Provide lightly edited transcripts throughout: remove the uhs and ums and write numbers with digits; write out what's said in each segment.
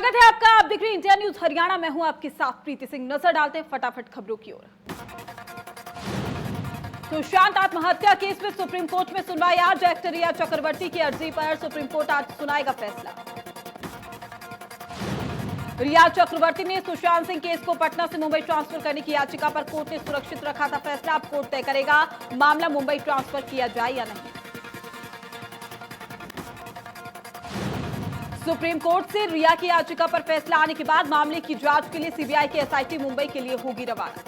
स्वागत है आपका। आप देख रहे हैं इंडिया न्यूज हरियाणा। मैं हूं आपके साथ प्रीति सिंह। नजर डालते हैं फटाफट खबरों की ओर। सुशांत आत्महत्या केस में सुप्रीम कोर्ट में सुनवाई आज। एक्टर रिया चक्रवर्ती की अर्जी पर सुप्रीम कोर्ट आज सुनाएगा फैसला। रिया चक्रवर्ती ने सुशांत सिंह केस को पटना से मुंबई ट्रांसफर करने की याचिका पर कोर्ट ने सुरक्षित रखा था फैसला। अब कोर्ट तय करेगा मामला मुंबई ट्रांसफर किया जाए या नहीं। सुप्रीम कोर्ट से रिया की याचिका पर फैसला आने के बाद मामले की जांच के लिए सीबीआई की एसआईटी मुंबई के लिए होगी रवाना।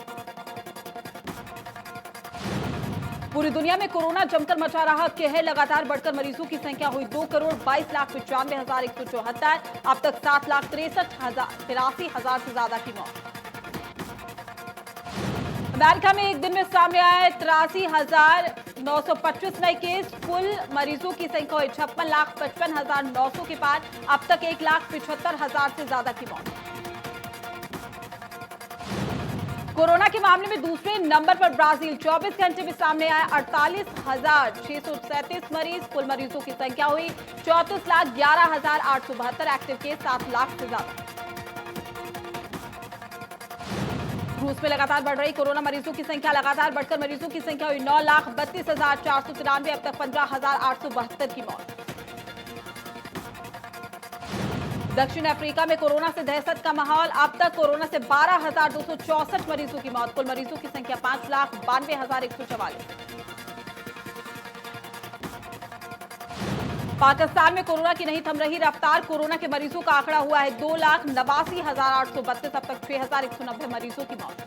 पूरी दुनिया में कोरोना जमकर मचा रहा कहर। लगातार बढ़कर मरीजों की संख्या हुई 2,22,95,174। अब तक 7,63,83,000 से ज्यादा की मौत। अमेरिका में एक दिन में सामने आए 83,925 नए केस। कुल मरीजों की संख्या हुई 56,55,900 के पार। अब तक 1,75,000 से ज्यादा की मौत। कोरोना के मामले में दूसरे नंबर पर ब्राजील। 24 घंटे में सामने आए 48,637 मरीज। कुल मरीजों की संख्या हुई 34,11,872। एक्टिव केस 7 लाख से ज्यादा। रूस में लगातार बढ़ रही कोरोना मरीजों की संख्या। लगातार बढ़कर मरीजों की संख्या हुई 9,32,493। अब तक 15,872 की मौत। दक्षिण अफ्रीका में कोरोना से दहशत का माहौल। अब तक कोरोना से 12,264 मरीजों की मौत। कुल मरीजों की संख्या 5,92,144। पाकिस्तान में कोरोना की नहीं थम रही रफ्तार। कोरोना के मरीजों का आंकड़ा हुआ है 2,89,832। अब तक 6,190 मरीजों की मौत।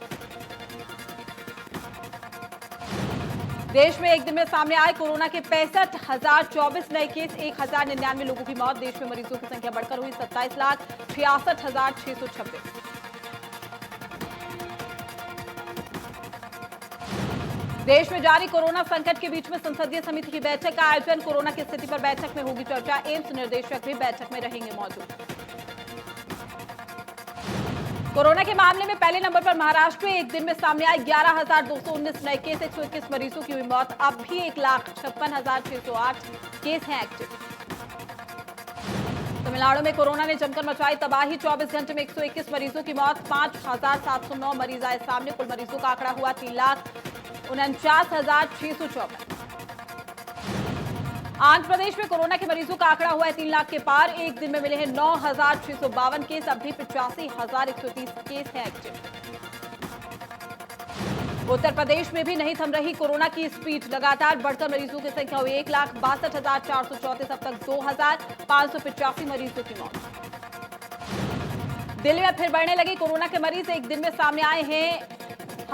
देश में एक दिन में सामने आए कोरोना के 65,024 नए केस। 1,099 लोगों की मौत। देश में मरीजों की संख्या बढ़कर हुई 27,66,626। देश में जारी कोरोना संकट के बीच में संसदीय समिति की बैठक का आयोजन। कोरोना की स्थिति पर बैठक में होगी चर्चा। एम्स निदेशक भी बैठक में रहेंगे मौजूद। कोरोना के मामले में पहले नंबर पर महाराष्ट्र। एक दिन में सामने आए 11,219 नए केस। 121 मरीजों की हुई मौत। अब भी 1,56,608 केस हैं एक्टिव। तमिलनाडु में कोरोना ने जमकर मचाई तबाही। 24 घंटे में 121 मरीजों की मौत। 5,709 मरीज आए सामने। कुल मरीजों का आंकड़ा हुआ 3,49,654। आंध्र प्रदेश में कोरोना के मरीजों का आंकड़ा हुआ है 3 लाख के पार। एक दिन में मिले हैं 9,652 केस। अब भी 85,130 केस हैं एक्टिव। उत्तर प्रदेश में भी नहीं थम रही कोरोना की स्पीड। लगातार बढ़कर मरीजों की संख्या हुई 1,62,434। अब तक 2,585 मरीजों की मौत। दिल्ली में फिर बढ़ने लगे कोरोना के मरीज। एक दिन में सामने आए हैं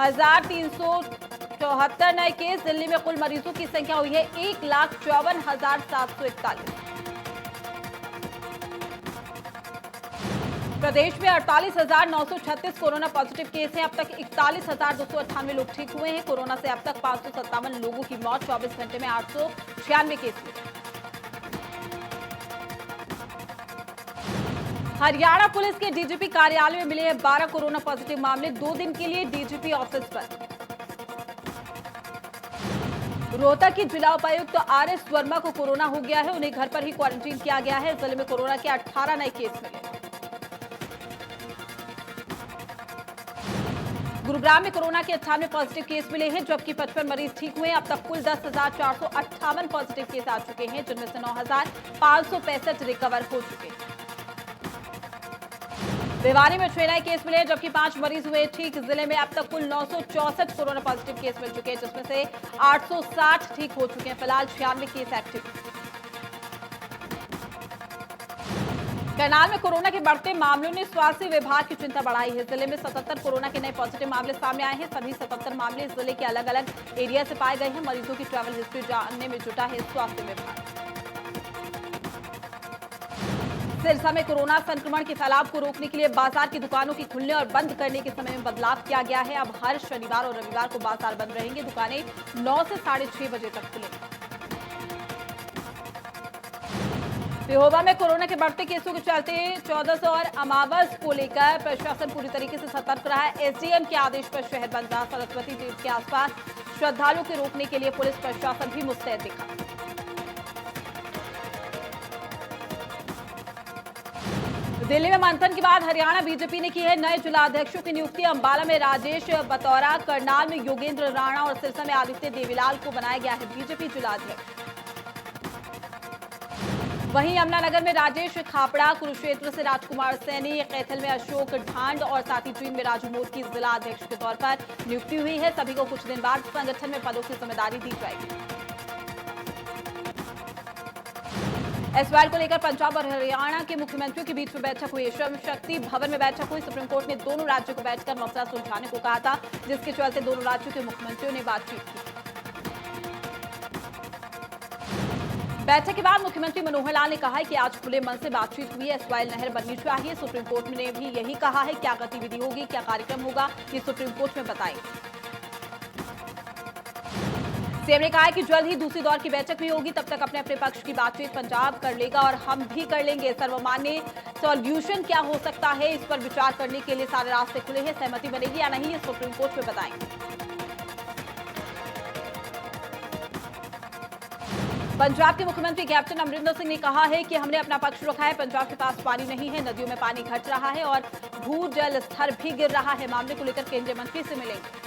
1,374 नए केस। दिल्ली में कुल मरीजों की संख्या हुई है 1,54,741। प्रदेश में 48,936 कोरोना पॉजिटिव केस हैं। अब तक 41,298 लोग ठीक हुए हैं। कोरोना से अब तक 557 लोगों की मौत। 24 घंटे में 896 केस हुए। हरियाणा पुलिस के डीजीपी कार्यालय में मिले हैं 12 कोरोना पॉजिटिव मामले। 2 दिन के लिए डीजीपी ऑफिस पर। रोहतक की जिला उपायुक्त आरएस वर्मा को कोरोना हो गया है। उन्हें घर पर ही क्वारंटीन किया गया है। जिले में कोरोना के 18 नए केस मिले। गुरुग्राम में कोरोना के 98 पॉजिटिव केस मिले हैं, जबकि 55 मरीज ठीक हुए। अब तक कुल 10,458 पॉजिटिव केस आ चुके हैं, जिनमें से 9,565 रिकवर हो चुके हैं। भिवानी में 6 नए केस मिले, जबकि 5 मरीज हुए ठीक। जिले में अब तक कुल 964 कोरोना पॉजिटिव केस मिल चुके हैं, जिसमें से 860 ठीक हो चुके हैं। फिलहाल 96 केस एक्टिव। करनाल में कोरोना के बढ़ते मामलों ने स्वास्थ्य विभाग की चिंता बढ़ाई है। जिले में 77 कोरोना के नए पॉजिटिव मामले सामने आए हैं। सभी 77 मामले जिले के अलग अलग एरिया से पाए गए हैं। मरीजों की ट्रैवल हिस्ट्री जानने में जुटा है स्वास्थ्य विभाग। सिरसा में कोरोना संक्रमण के फैलाव को रोकने के लिए बाजार की दुकानों की खुलने और बंद करने के समय में बदलाव किया गया है। अब हर शनिवार और रविवार को बाजार बंद रहेंगे। दुकानें 9 से 6:30 बजे तक खुलेंगी। पेहोवा में कोरोना के बढ़ते केसों के चलते 1400 और अमावस को लेकर प्रशासन पूरी तरीके से सतर्क रहा है। एसडीएम के आदेश पर शहर बंद रहा। सरस्वती तीर्थ के आसपास श्रद्धालुओं को रोकने के लिए पुलिस प्रशासन भी मुस्तैद दिखा। दिल्ली में मंथन के बाद हरियाणा बीजेपी ने की है नए जिलाध्यक्षों की नियुक्ति। अंबाला में राजेश बतौरा, करनाल में योगेंद्र राणा और सिरसा में आदित्य देवीलाल को बनाया गया है बीजेपी जिलाध्यक्ष। वहीं यमुनानगर में राजेश खापड़ा, कुरुक्षेत्र से राजकुमार सैनी, कैथल में अशोक ढांड और साथ ही जींद में राजू मोद की जिला अध्यक्ष के तौर पर नियुक्ति हुई है। सभी को कुछ दिन बाद संगठन में पदों की जिम्मेदारी दी जाएगी। एसवाईएल को लेकर पंजाब और हरियाणा के मुख्यमंत्रियों के बीच में बैठक हुई। श्रम शक्ति भवन में बैठक हुई। सुप्रीम कोर्ट ने दोनों राज्यों को बैठकर मसला सुलझाने को कहा था, जिसके चलते दोनों राज्यों के मुख्यमंत्रियों ने बातचीत की। बैठक के बाद मुख्यमंत्री मनोहर लाल ने कहा है कि आज खुले मन से बातचीत हुई है। एसवाईएल नहर बननी चाहिए। सुप्रीम कोर्ट ने भी यही कहा है। क्या गतिविधि होगी, क्या कार्यक्रम होगा, ये सुप्रीम कोर्ट में बताएंगे। सीएम ने कहा है कि जल्द ही दूसरी दौर की बैठक भी होगी। तब तक अपने अपने पक्ष की बातचीत पंजाब कर लेगा और हम भी कर लेंगे। सर्वमान्य सॉल्यूशन क्या हो सकता है, इस पर विचार करने के लिए सारे रास्ते खुले हैं। सहमति बनेगी या नहीं, ये सुप्रीम कोर्ट में बताएंगे। पंजाब के मुख्यमंत्री कैप्टन अमरिंदर सिंह ने कहा है कि हमने अपना पक्ष रखा है। पंजाब के पास पानी नहीं है, नदियों में पानी घट रहा है और भू जल स्तर भी गिर रहा है। मामले को लेकर केंद्रीय मंत्री से मिलेंगे।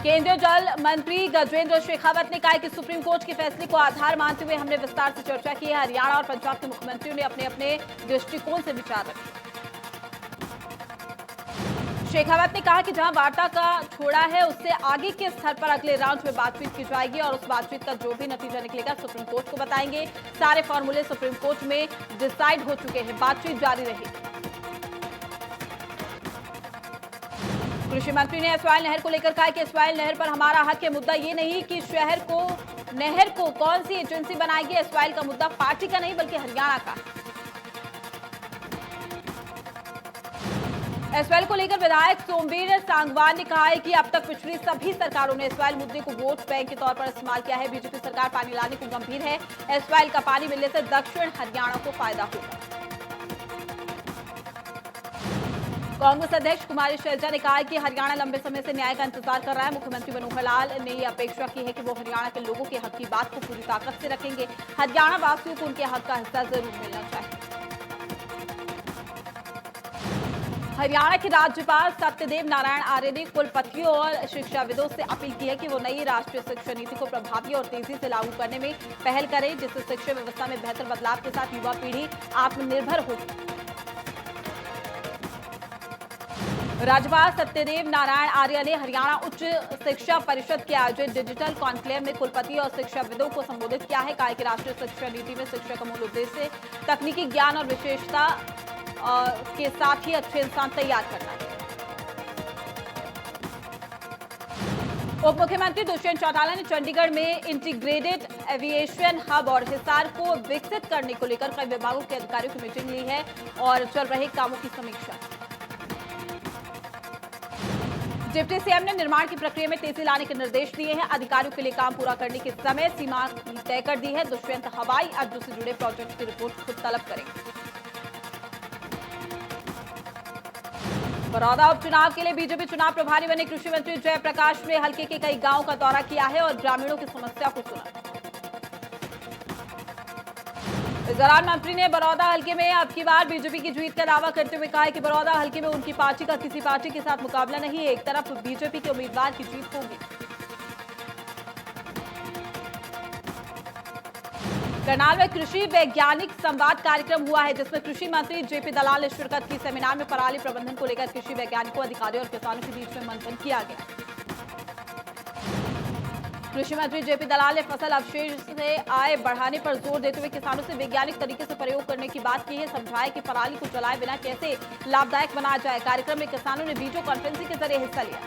केंद्रीय जल मंत्री गजेंद्र शेखावत ने कहा है कि सुप्रीम कोर्ट के फैसले को आधार मानते हुए हमने विस्तार से चर्चा की है। हरियाणा और पंजाब के मुख्यमंत्रियों ने अपने अपने दृष्टिकोण से विचार रखे। शेखावत ने कहा कि जहां वार्ता का छोड़ा है, उससे आगे के स्तर पर अगले राउंड में बातचीत की जाएगी और उस बातचीत का जो भी नतीजा निकलेगा सुप्रीम कोर्ट को बताएंगे। सारे फॉर्मूले सुप्रीम कोर्ट में डिसाइड हो चुके हैं। बातचीत जारी रहेगी। कृषि मंत्री ने एसवाईएल नहर को लेकर कहा कि एसवाईएल नहर पर हमारा हक है। मुद्दा ये नहीं कि नहर को कौन सी एजेंसी बनाएगी। एसवाईएल का मुद्दा पार्टी का नहीं बल्कि हरियाणा का। एसवाईएल को लेकर विधायक सोमवीर सांगवान ने कहा है कि अब तक पिछली सभी सरकारों ने एसवाईएल मुद्दे को वोट बैंक के तौर पर इस्तेमाल किया है। बीजेपी सरकार पानी लाने को गंभीर है। एसवाईएल का पानी मिलने से दक्षिण हरियाणा को फायदा होगा। कांग्रेस अध्यक्ष कुमारी शैलजा ने कहा है कि हरियाणा लंबे समय से न्याय का इंतजार कर रहा है। मुख्यमंत्री मनोहर लाल ने ये अपेक्षा की है कि वो हरियाणा के लोगों के हक की बात को पूरी ताकत से रखेंगे। हरियाणा वासियों को उनके हक का हिस्सा जरूर मिलना चाहिए। हरियाणा के राज्यपाल सत्यदेव नारायण आर्य ने कुलपतियों और शिक्षाविदों से अपील की है कि वो नई राष्ट्रीय शिक्षा नीति को प्रभावी और तेजी से लागू करने में पहल करें, जिससे शिक्षा व्यवस्था में बेहतर बदलाव के साथ युवा पीढ़ी आत्मनिर्भर होगी। राज्यपाल सत्यदेव नारायण आर्य ने हरियाणा उच्च शिक्षा परिषद के आयोजित डिजिटल कॉन्क्लेव में कुलपति और शिक्षाविदों को संबोधित किया है। कहा कि राष्ट्रीय शिक्षा नीति में शिक्षा का मूल उद्देश्य तकनीकी ज्ञान और विशेषता के साथ ही अच्छे इंसान तैयार करना है। उप मुख्यमंत्री दुष्यंत चौटाला ने चंडीगढ़ में इंटीग्रेटेड एविएशन हब और हिसार को विकसित करने को लेकर कई विभागों के अधिकारियों की मीटिंग ली है और चल रहे कामों की समीक्षा। डिप्टी सीएम ने निर्माण की प्रक्रिया में तेजी लाने के निर्देश दिए हैं। अधिकारियों के लिए काम पूरा करने की समय सीमा तय कर दी है। दुष्यंत हवाई अड्डों से जुड़े प्रोजेक्ट की रिपोर्ट खुद तलब करेंगे। बरौदा उपचुनाव के लिए बीजेपी चुनाव प्रभारी बने कृषि मंत्री जयप्रकाश ने हल्के के कई गांवों का दौरा किया है और ग्रामीणों की समस्या को सुना। इस दौरान मंत्री ने बरौदा हल्के में अब की बार बीजेपी की जीत का दावा करते हुए कहा कि बरौदा हल्के में उनकी पार्टी का किसी पार्टी के साथ मुकाबला नहीं है। एक तरफ बीजेपी के उम्मीदवार की जीत होगी। करनाल में कृषि वैज्ञानिक संवाद कार्यक्रम हुआ है, जिसमें कृषि मंत्री जेपी दलाल ने शिरकत की। सेमिनार में पराली प्रबंधन को लेकर कृषि वैज्ञानिकों, अधिकारियों और किसानों के बीच में मंथन किया गया। कृषि मंत्री जेपी दलाल ने फसल अवशेष से आय बढ़ाने पर जोर देते हुए किसानों से वैज्ञानिक तरीके से प्रयोग करने की बात की है। समझाया कि पराली को जलाए बिना कैसे लाभदायक बनाया जाए। कार्यक्रम में किसानों ने वीडियो कॉन्फ्रेंसिंग के जरिए हिस्सा लिया।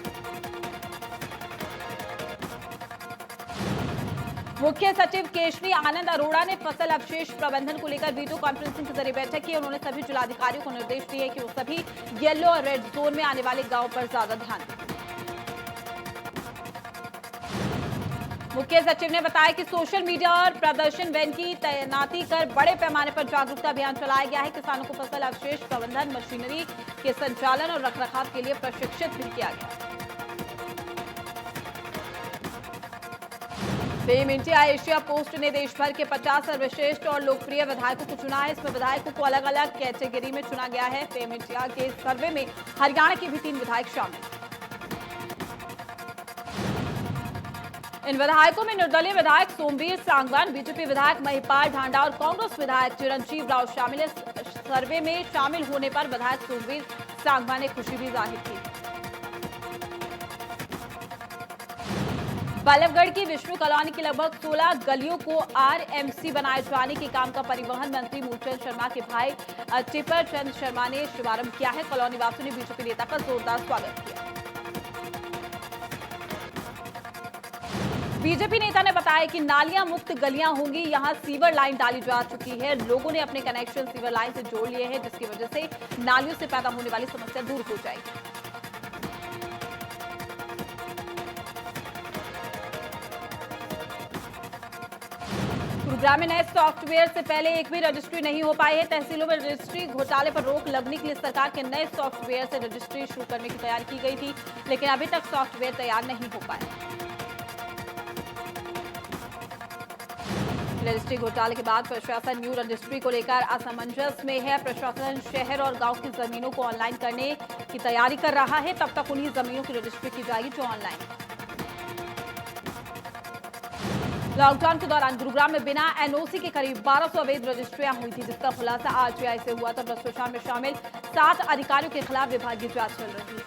मुख्य सचिव केशनी आनंद अरोड़ा ने फसल अवशेष प्रबंधन को लेकर वीडियो कॉन्फ्रेंसिंग के जरिए बैठक की। उन्होंने सभी जिलाधिकारियों को निर्देश दिए कि वो सभी येलो और रेड जोन में आने वाले गांवों पर ज्यादा ध्यान दें। मुख्य सचिव ने बताया कि सोशल मीडिया और प्रदर्शन वैन की तैनाती कर बड़े पैमाने पर जागरूकता अभियान चलाया गया है। किसानों को फसल अवशेष प्रबंधन, मशीनरी के संचालन और रखरखाव के लिए प्रशिक्षित भी किया गया। फेम इंडिया एशिया पोस्ट ने देश भर के 50 सर्वश्रेष्ठ और लोकप्रिय विधायकों को चुना है। इसमें विधायकों को अलग अलग कैटेगरी में चुना गया है। फेम इंडिया के सर्वे में हरियाणा के भी 3 विधायक शामिल। इन विधायकों में निर्दलीय विधायक सोमवीर सांगवान, बीजेपी विधायक महिपाल ढांडा और कांग्रेस विधायक चिरंजीव राव शामिल है। सर्वे में शामिल होने पर विधायक सोमवीर सांगवान ने खुशी भी जाहिर की। बल्लभगढ़ की विष्णु कॉलोनी की लगभग 16 गलियों को आरएमसी बनाए जाने के काम का परिवहन मंत्री मूलचंद शर्मा के भाई टिपर चंद शर्मा ने शुभारंभ किया है। कॉलोनी वासियों ने बीजेपी नेता का जोरदार स्वागत किया। बीजेपी नेता ने बताया कि नालियां मुक्त गलियां होंगी। यहां सीवर लाइन डाली जा चुकी है। लोगों ने अपने कनेक्शन सीवर लाइन से जोड़ लिए हैं, जिसकी वजह से नालियों से पैदा होने वाली समस्या दूर हो जाएगी। गुरुग्राम में नए सॉफ्टवेयर से पहले एक भी रजिस्ट्री नहीं हो पाई है। तहसीलों में रजिस्ट्री घोटाले पर रोक लगने के लिए सरकार के नए सॉफ्टवेयर से रजिस्ट्री शुरू करने की तैयारी की गई थी, लेकिन अभी तक सॉफ्टवेयर तैयार नहीं हो पाया। रजिस्ट्री घोटाले के बाद प्रशासन न्यू रजिस्ट्री को लेकर असमंजस में है। प्रशासन शहर और गांव की जमीनों को ऑनलाइन करने की तैयारी कर रहा है। तब तक उन्हीं जमीनों की रजिस्ट्री की जाएगी जो ऑनलाइन। लॉकडाउन के दौरान गुरुग्राम में बिना एनओसी के करीब 1200 अवैध रजिस्ट्रियां हुई थी, जिसका खुलासा आरटीआई से हुआ था। भ्रष्टाचार में शामिल 7 अधिकारियों के खिलाफ विभागीय जांच चल रही है।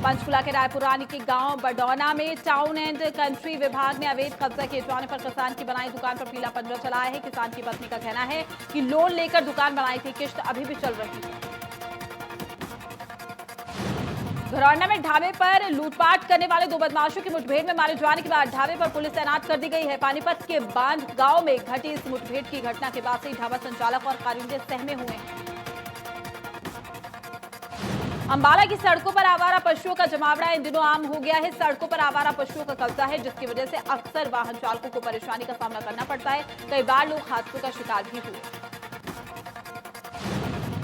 पंचकुला के रायपुरानी के गांव बडौना में टाउन एंड कंट्री विभाग ने अवैध कब्जा किए जाने पर किसान की बनाई दुकान पर पीला पंजा चलाया है। किसान की पत्नी का कहना है कि लोन लेकर दुकान बनाई थी, किश्त अभी भी चल रही है। धरौना में ढाबे पर लूटपाट करने वाले 2 बदमाशों की मुठभेड़ में मारे जाने के बाद ढाबे पर पुलिस तैनात कर दी गई है। पानीपत के बांध गांव में घटी इस मुठभेड़ की घटना के बाद से ढाबा संचालक और कारिंदे सहमे हुए हैं। अंबाला की सड़कों पर आवारा पशुओं का जमावड़ा इन दिनों आम हो गया है। सड़कों पर आवारा पशुओं का कब्जा है, जिसकी वजह से अक्सर वाहन चालकों को परेशानी का सामना करना पड़ता है। कई बार लोग हादसों का शिकार भी हुए।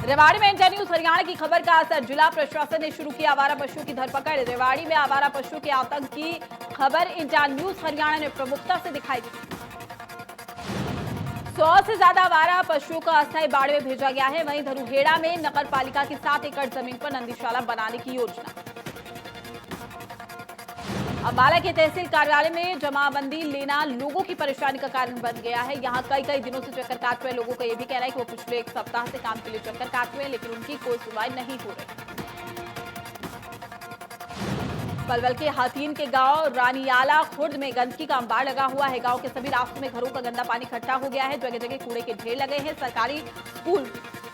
रेवाड़ी में इंडिया न्यूज हरियाणा की खबर का असर। जिला प्रशासन ने शुरू की आवारा पशुओं की धरपकड़। रेवाड़ी में आवारा पशुओं के आतंक की खबर इंडिया न्यूज हरियाणा ने प्रमुखता से दिखाई दी। 100 से ज्यादा आवारा पशुओं को अस्थायी बाड़ में भेजा गया है। वहीं धरुहेड़ा में नगर पालिका की 7 एकड़ जमीन पर नंदीशाला बनाने की योजना। अंबाला के तहसील कार्यालय में जमाबंदी लेना लोगों की परेशानी का कारण बन गया है। यहां कई दिनों से चक्कर काट रहे लोगों का यह भी कहना है कि वो पिछले 1 सप्ताह से काम के लिए चक्कर काट रहे हैं, लेकिन उनकी कोई सुनवाई नहीं हो रही। पलवल के हाथीन के गांव रानियाला खुर्द में गंदगी का अंबार लगा हुआ है। गांव के सभी रास्तों में घरों का गंदा पानी इकट्ठा हो गया है। जगह जगह कूड़े के ढेर लगे हैं। सरकारी स्कूल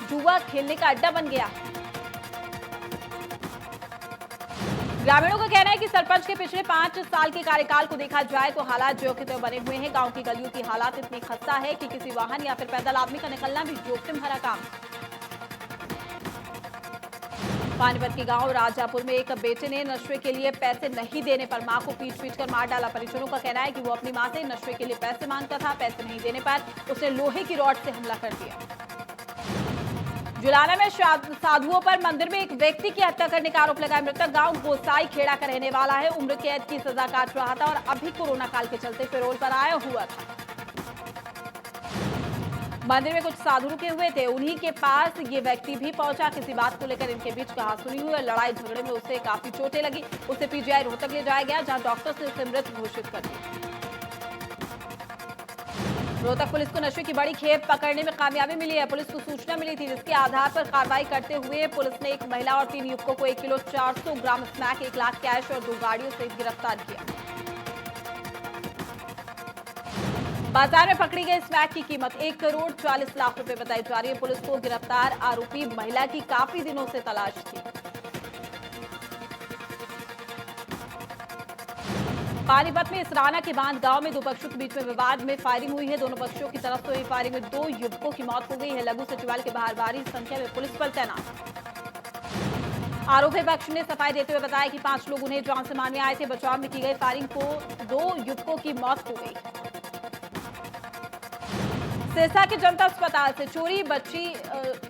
जुआ खेलने का अड्डा बन गया है। ग्रामीणों का कहना है कि सरपंच के पिछले 5 साल के कार्यकाल को देखा जाए तो हालात जो के त्यों बने हुए हैं। गांव की गलियों की हालात इतनी खस्ता है कि किसी वाहन या फिर पैदल आदमी का निकलना भी जोखिम भरा काम। पानीपत के गांव राजापुर में एक बेटे ने नशे के लिए पैसे नहीं देने पर मां को पीट कर मार डाला। परिजनों का कहना है कि वो अपनी मां से नशे के लिए पैसे मांगता था। पैसे नहीं देने पर उसने लोहे की रॉड से हमला कर दिया। जुलाना में साधुओं पर मंदिर में एक व्यक्ति की हत्या करने का आरोप लगाया। मृतक गांव गोसाई खेड़ा का रहने वाला है। उम्र कैद की सजा काट रहा था और अभी कोरोना काल के चलते पैरोल पर आया हुआ था। मंदिर में कुछ साधु रुके हुए थे, उन्हीं के पास ये व्यक्ति भी पहुंचा। किसी बात को लेकर इनके बीच कहासुनी हुई और लड़ाई झगड़े में उसे काफी चोटें लगी। उसे पीजीआई रोहतक ले जाया गया, जहां डॉक्टर ने उसे मृत घोषित कर दिया। रोहतक पुलिस को नशे की बड़ी खेप पकड़ने में कामयाबी मिली है। पुलिस को सूचना मिली थी, जिसके आधार पर कार्रवाई करते हुए पुलिस ने एक महिला और 3 युवकों को 1 kilo 400 gram smack, 1 lakh cash और 2 गाड़ियों सहित गिरफ्तार किया। बाजार में पकड़ी गई स्मैक की कीमत 1 करोड़ 40 लाख रुपए बताई जा रही है। पुलिस को गिरफ्तार आरोपी महिला की काफी दिनों से तलाश थी। पानीपत में इसराना के बांध गांव में 2 पक्षों के बीच में विवाद में फायरिंग हुई है। दोनों पक्षों की तरफ से हुई फायरिंग में 2 युवकों की मौत हो गई है। लघु सचिवालय के बाहर भारी संख्या में पुलिस बल तैनात। आरोपी पक्ष ने सफाई देते हुए बताया कि 5 लोग उन्हें जान से मारने आए थे। बचाव में की गई फायरिंग को 2 युवकों की मौत हो गई। सिरसा के जनता अस्पताल से चोरी बच्ची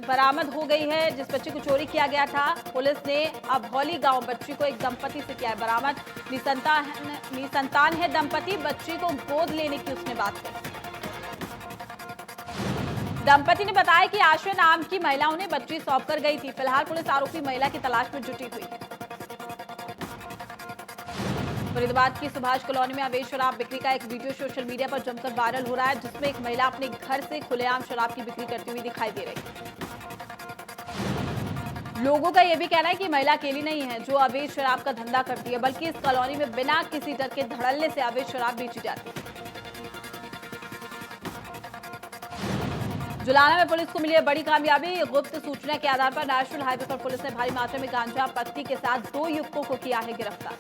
बरामद हो गई है। जिस बच्ची को चोरी किया गया था, पुलिस ने अभौली गांव बच्ची को एक दंपति से किया है बरामद। निसंतान है दंपति, बच्ची को गोद लेने की उसने बात कही। दंपति ने बताया कि आश्रय नाम की महिला उन्हें बच्ची सौंप कर गई थी। फिलहाल पुलिस आरोपी महिला की तलाश में जुटी हुई है। फरीदाबाद की सुभाष कॉलोनी में अवैध शराब बिक्री का एक वीडियो सोशल मीडिया पर जमकर वायरल हो रहा है, जिसमें एक महिला अपने घर से खुलेआम शराब की बिक्री करती हुई दिखाई दे रही है। लोगों का यह भी कहना है कि महिला अकेली नहीं है जो अवैध शराब का धंधा करती है, बल्कि इस कॉलोनी में बिना किसी डर के धड़ल्ले से अवैध शराब बेची जाती है। जुलाना में पुलिस को मिली है बड़ी कामयाबी। गुप्त सूचना के आधार पर नेशनल हाईवे पर पुलिस ने भारी मात्रा में गांजा पत्ती के साथ 2 युवकों को किया है गिरफ्तार।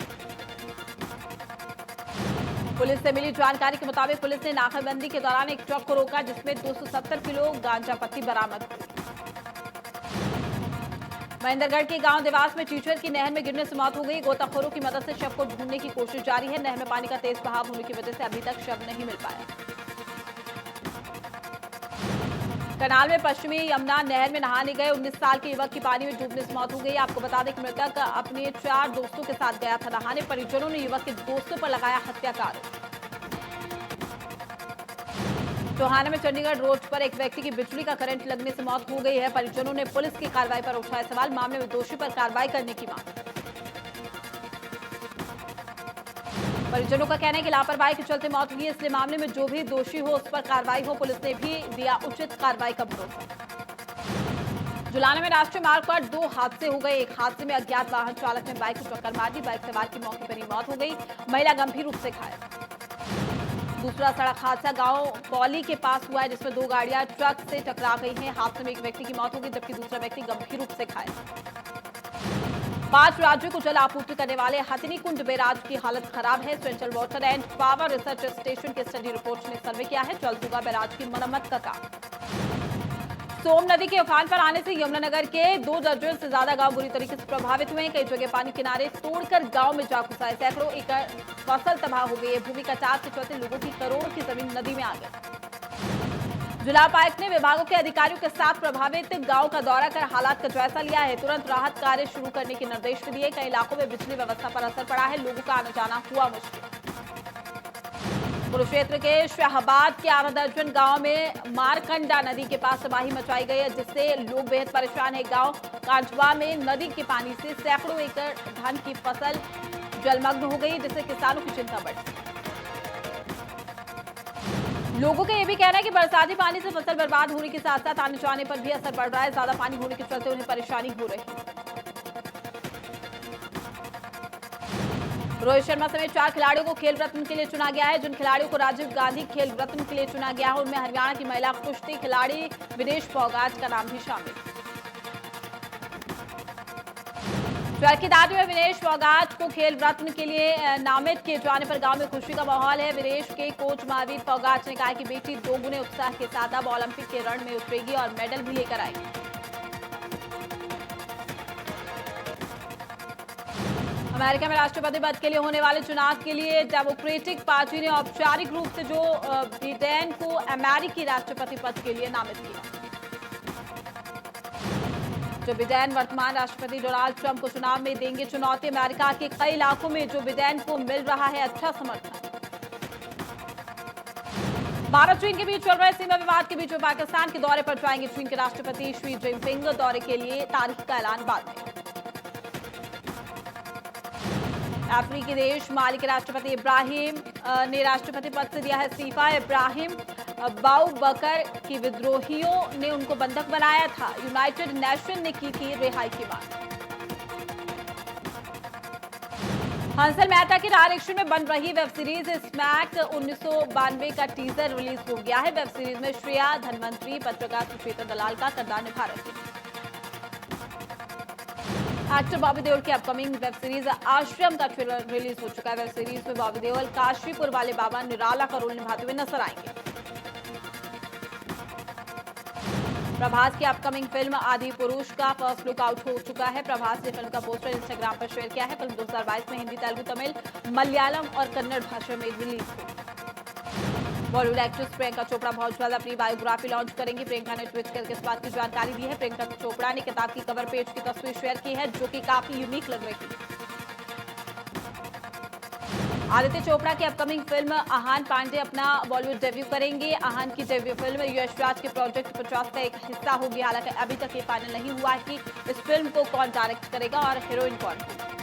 पुलिस से मिली जानकारी के मुताबिक पुलिस ने नाकाबंदी के दौरान एक ट्रक को रोका, जिसमें 270 किलो गांजा पत्ती बरामद हुई। महेंद्रगढ़ के गांव देवास में चीचर की नहर में गिरने से मौत हो गई। गोताखोरों की मदद से शव को ढूंढने की कोशिश जारी है। नहर में पानी का तेज बहाव होने की वजह से अभी तक शव नहीं मिल पाया। करनाल में पश्चिमी यमुना नहर में नहाने गए 19 साल के युवक की पानी में डूबने से मौत हो गई। आपको बता दें कि मृतक अपने 4 दोस्तों के साथ गया था नहाने। परिजनों ने युवक के दोस्तों पर लगाया हत्या का आरोप। टोहाना में चंडीगढ़ रोड पर एक व्यक्ति की बिजली का करंट लगने से मौत हो गई है। परिजनों ने पुलिस की कार्रवाई पर उठाया सवाल। मामले में दोषी पर कार्रवाई करने की मांग। परिजनों का कहना है कि लापरवाही के चलते मौत हुई है, इसलिए मामले में जो भी दोषी हो उस पर कार्रवाई हो। पुलिस ने भी दिया उचित कार्रवाई का भरोसा। जुलाना में राष्ट्रीय मार्ग पर 2 हादसे हो गए। एक हादसे में अज्ञात वाहन चालक ने बाइक को टक्कर मार दी। बाइक सवार की मौके पर ही मौत हो गई। महिला गंभीर रूप से घायल। दूसरा सड़क हादसा गांव पौली के पास हुआ है, जिसमें 2 गाड़ियां ट्रक से टकरा गई हैं। हादसे में एक व्यक्ति की मौत हो गई, जबकि दूसरा व्यक्ति गंभीर रूप से घायल। 5 राज्यों को जल आपूर्ति करने वाले हथिनीकुंड बैराज की हालत खराब है। Central water and power research station के स्टडी रिपोर्ट ने सर्वे किया है। जल्द होगा बैराज की मरम्मत का काम। सोम नदी के उफान पर आने से यमुनानगर के 2 दर्जन से ज्यादा गांव बुरी तरीके से प्रभावित हुए हैं। कई जगह पानी किनारे तोड़कर गांव में जा घुसा है। सैकड़ों एकड़ फसल तबाह हो गई है। भूमि कटाव के चलते लोगों की करोड़ों की जमीन नदी में आ गई। जिला उपायुक्त ने विभागों के अधिकारियों के साथ प्रभावित गांव का दौरा कर हालात का जायजा लिया है। तुरंत राहत कार्य शुरू करने के निर्देश भी दिए। कई इलाकों में बिजली व्यवस्था पर असर पड़ा है। लोगों का आना जाना हुआ मुश्किल। कुरुक्षेत्र के शाहबाद के 8 दर्जन गांव में मारकंडा नदी के पास तबाही मचाई गई है, जिससे लोग बेहद परेशान है। गांव कांचवा में नदी के पानी से सैकड़ों एकड़ धान की फसल जलमग्न हो गई, जिससे किसानों की चिंता बढ़ी। लोगों का यह भी कहना है कि बरसाती पानी से फसल बर्बाद होने के साथ साथ आने जाने पर भी असर पड़ रहा है। ज्यादा पानी होने के चलते उन्हें परेशानी हो रही है। रोहित शर्मा समेत 4 खिलाड़ियों को खेल रत्न के लिए चुना गया है। जिन खिलाड़ियों को राजीव गांधी खेल रत्न के लिए चुना गया है, उनमें हरियाणा की महिला कुश्ती खिलाड़ी विनेश फोगाट का नाम भी शामिल। चरखी दादी में विनेश फोगाट को खेल रत्न के लिए नामित किए जाने पर गांव में खुशी का माहौल है। विनेश के कोच महावीर फोगाट ने कहा कि बेटी 2 गुने उत्साह के साथ अब ओलंपिक के रण में उतरेगी और मेडल भी लेकर आएगी। अमेरिका में राष्ट्रपति पद के लिए होने वाले चुनाव के लिए डेमोक्रेटिक पार्टी ने औपचारिक रूप से जो बिडेन को अमेरिकी राष्ट्रपति पद के लिए नामित किया। जो बिडेन वर्तमान राष्ट्रपति डोनाल्ड ट्रंप को चुनाव में देंगे चुनौती। अमेरिका के कई इलाकों में जो बिडेन को मिल रहा है अच्छा समर्थन। भारत चीन के बीच चल रहे सीमा विवाद के बीच पाकिस्तान के दौरे पर जाएंगे चीन के राष्ट्रपति शी जिनपिंग। दौरे के लिए तारीख का ऐलान बाद में। अफ्रीकी देश माली के राष्ट्रपति इब्राहिम ने राष्ट्रपति पद से दिया है इस्तीफा। इब्राहिम बाउबकर की विद्रोहियों ने उनको बंधक बनाया था। यूनाइटेड नेशन ने की थी रिहाई की मांग। हंसल मेहता के डायरेक्शन में बन रही वेब सीरीज स्मैक 1992 का टीजर रिलीज हो गया है। वेब सीरीज में श्रेया धनवंतरी पत्रकार सुचेता दलाल का किरदार निभा रही है। एक्टर बॉबी देओल की अपकमिंग वेब सीरीज आश्रम का ट्रेलर रिलीज हो चुका है। वेब सीरीज में बॉबी देओल काशीपुर वाले बाबा निराला का रोल निभाते हुए नजर आएंगे। प्रभास की अपकमिंग फिल्म आदि पुरुष का फर्स्ट लुक आउट हो चुका है। प्रभास ने फिल्म का पोस्टर इंस्टाग्राम पर शेयर किया है। फिल्म 2022 में हिंदी, तेलुगु, तमिल, मलयालम और कन्नड़ भाषा में रिलीज हुई। बॉलीवुड एक्ट्रेस प्रियंका चोपड़ा बहुत जल्द अपनी बायोग्राफी लॉन्च करेंगी। प्रियंका ने ट्वीट करके इस बात की जानकारी दी है। प्रियंका चोपड़ा ने किताब की कवर पेज की तस्वीर शेयर की है, जो कि काफी यूनिक लग रही है। आदित्य चोपड़ा की अपकमिंग फिल्म आहान पांडे अपना बॉलीवुड डेब्यू करेंगे। आहान की डेब्यू फिल्म यश राज के प्रोजेक्ट 50 का एक हिस्सा होगी। हालांकि अभी तक ये फाइनल नहीं हुआ है कि इस फिल्म को कौन डायरेक्ट करेगा और हीरोइन कौन होगी।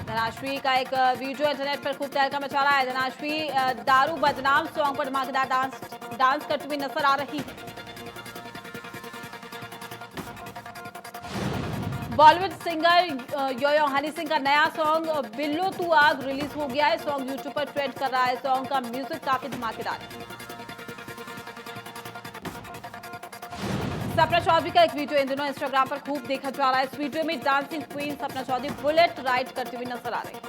धनाश्री का एक वीडियो इंटरनेट पर खूब तहलका मचा रहा है। धनाश्री दारू बदनाम सॉन्ग पर धमाकेदार डांस करती हुई नजर आ रही है। बॉलीवुड सिंगर यो हनी सिंह का नया सॉन्ग बिल्लो तू आग रिलीज हो गया है। सॉन्ग यूट्यूब पर ट्रेंड कर रहा है। सॉन्ग का म्यूजिक काफी धमाकेदार है। सपना चौधरी का एक वीडियो इन दिनों इंस्टाग्राम पर खूब देखा जा रहा है। इस वीडियो में dancing queen Sapna Chaudhary bullet ride करती हुई नजर आ रही है।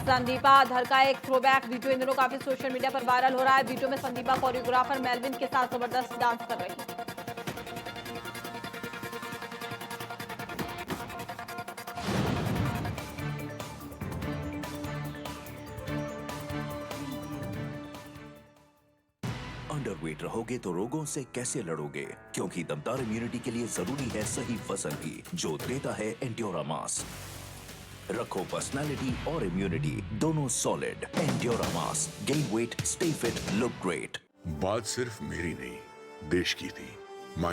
संदीपा धर का एक थ्रोबैक वीडियो इन दिनों काफी सोशल मीडिया पर वायरल हो रहा है। वीडियो में संदीपा कोरियोग्राफर मेलविन के साथ जबरदस्त डांस कर रही है। अंडरवेट रहोगे तो रोगों से कैसे लड़ोगे? क्योंकि दमदार इम्यूनिटी के लिए जरूरी है सही वजन भी, जो देता है एंड्योरामास। रखो पर्सनालिटी और इम्यूनिटी दोनों solid. Enduramass, gain weight, stay fit, look great. बात सिर्फ मेरी नहीं, देश की थी।